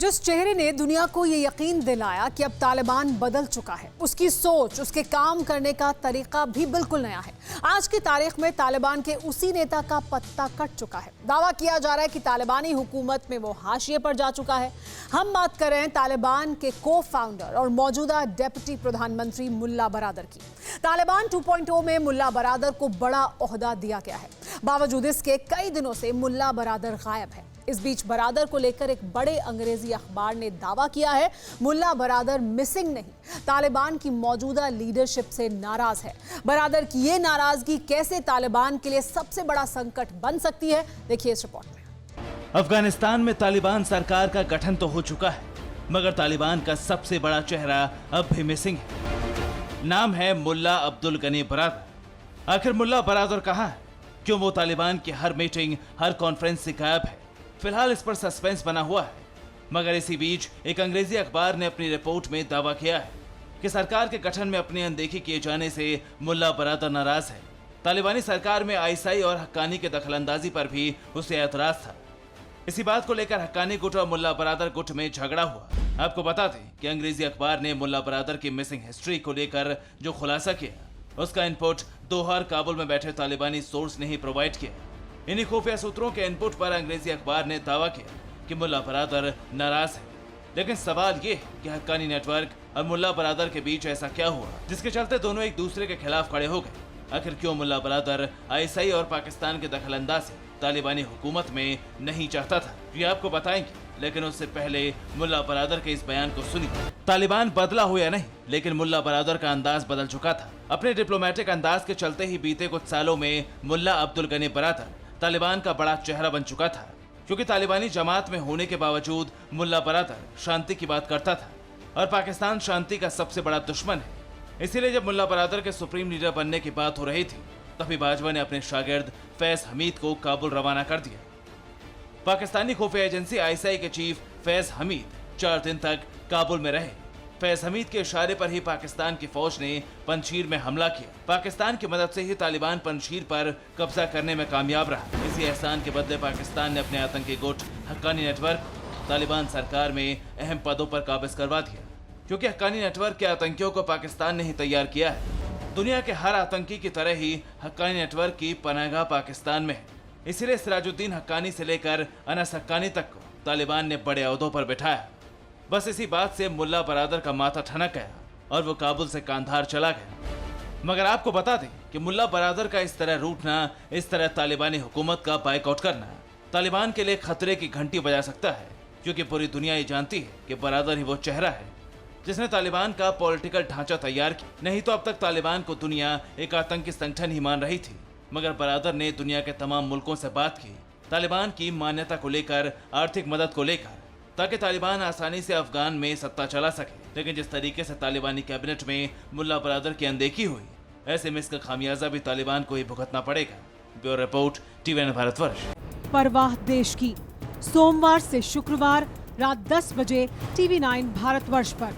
जिस चेहरे ने दुनिया को ये यकीन दिलाया कि अब तालिबान बदल चुका है, उसकी सोच, उसके काम करने का तरीका भी बिल्कुल नया है। आज की तारीख में तालिबान के उसी नेता का पत्ता कट चुका है। दावा किया जा रहा है कि तालिबानी हुकूमत में वो हाशिए पर जा चुका है। हम बात कर रहे हैं तालिबान के को फाउंडर और मौजूदा डिप्टी प्रधानमंत्री मुल्ला बरादर की। तालिबान 2.0 में मुल्ला बरादर को बड़ा ओहदा दिया गया है। बावजूद इसके कई दिनों से मुल्ला बरादर गायब है। इस बीच बरादर को लेकर एक बड़े अंग्रेजी अखबार ने दावा किया है मुल्ला बरादर मिसिंग नहीं, तालिबान की मौजूदा लीडरशिप से नाराज है। बरादर की ये नाराजगी कैसे तालिबान के लिए सबसे बड़ा संकट बन सकती है, देखिए इस रिपोर्ट में। अफगानिस्तान में तालिबान सरकार का गठन तो हो चुका है, मगर तालिबान का सबसे बड़ा चेहरा अब भी मिसिंग है। नाम है मुल्ला अब्दुल गनी बरादर। आखिर मुल्ला बरादर कहाँ है? क्यों वो तालिबान की हर मीटिंग, हर कॉन्फ्रेंस से गायब है? फिलहाल इस पर सस्पेंस बना हुआ है। मगर इसी बीच एक अंग्रेजी अखबार ने अपनी रिपोर्ट में दावा किया है कि सरकार के गठन में अपनी अनदेखी किए जाने से मुल्ला बरादर नाराज है। तालिबानी सरकार में आईएसआई और हक्कानी के दखलंदाजी पर भी उसे एतराज था। इसी बात को लेकर हक्कानी गुट और मुल्ला बरादर गुट में झगड़ा हुआ। आपको बता दें कि अंग्रेजी अखबार ने मुल्ला बरादर की मिसिंग हिस्ट्री को लेकर जो खुलासा किया, उसका इनपुट दोहा और काबुल में बैठे तालिबानी सोर्स ने ही प्रोवाइड किया। इन्हीं खुफिया सूत्रों के इनपुट पर अंग्रेजी अखबार ने दावा किया कि मुल्ला बरादर नाराज है। लेकिन सवाल ये है कि हक्कानी नेटवर्क और मुल्ला बरादर के बीच ऐसा क्या हुआ जिसके चलते दोनों एक दूसरे के खिलाफ खड़े हो गए? आखिर क्यों मुल्ला बरादर आईएसआई और पाकिस्तान के दखलंदाजी तालिबानी हुकूमत में नहीं चाहता था? ये आपको बताएंगे, लेकिन उससे पहले मुल्ला बरादर के इस बयान को सुनिए। तालिबान बदला हो या नहीं, लेकिन मुल्ला बरादर का अंदाज बदल चुका था। अपने डिप्लोमेटिक अंदाज के चलते ही बीते कुछ सालों में मुल्ला अब्दुल गनी बरादर तालिबान का बड़ा चेहरा बन चुका था। क्योंकि तालिबानी जमात में होने के बावजूद मुल्ला बरादर शांति की बात करता था और पाकिस्तान शांति का सबसे बड़ा दुश्मन है। इसीलिए जब मुल्ला बरादर के सुप्रीम लीडर बनने की बात हो रही थी, तभी बाजवा ने अपने शागिर्द फैज हमीद को काबुल रवाना कर दिया। पाकिस्तानी खुफिया एजेंसी आईएसआई के चीफ फैज हमीद 4 दिन तक काबुल में रहे। फैज हमीद के इशारे पर ही पाकिस्तान की फौज ने पंजशीर में हमला किया। पाकिस्तान की मदद से ही तालिबान पंजशीर पर कब्जा करने में कामयाब रहा। इसी एहसान के बदले पाकिस्तान ने अपने आतंकी गुट हक्कानी नेटवर्क को तालिबान सरकार में अहम पदों पर काबिज करवा दिया। क्योंकि हक्कानी नेटवर्क के आतंकियों को पाकिस्तान ने ही तैयार किया है। दुनिया के हर आतंकी की तरह ही हक्कानी नेटवर्क की पनाहगाह पाकिस्तान में है। इसीलिए सिराजुद्दीन हक्कानी से लेकर अनस हक्कानी तक को तालिबान ने बड़े ओहदों पर बिठाया। बस इसी बात से मुल्ला बरादर का माथा ठनक गया और वो काबुल से कांधार चला गया। मगर आपको बता दें कि मुल्ला बरादर का इस तरह रूठना, इस तरह तालिबानी हुकूमत का बाइकआउट करना तालिबान के लिए खतरे की घंटी बजा सकता है। क्योंकि पूरी दुनिया ये जानती है कि बरादर ही वो चेहरा है जिसने तालिबान का पॉलिटिकल ढांचा तैयार किया। नहीं तो अब तक तालिबान को दुनिया एक आतंकी संगठन ही मान रही थी। मगर बरादर ने दुनिया के तमाम मुल्कों से बात की तालिबान की मान्यता को लेकर, आर्थिक मदद को लेकर, ताकि तालिबान आसानी से अफगान में सत्ता चला सके। लेकिन जिस तरीके से तालिबानी कैबिनेट में मुल्ला बरादर की अनदेखी हुई, ऐसे में इसका खामियाजा भी तालिबान को ही भुगतना पड़ेगा। Bureau report, TVN Bharatvarsh. परवाह देश की, सोमवार से शुक्रवार रात 10 बजे TV9 भारतवर्ष पर।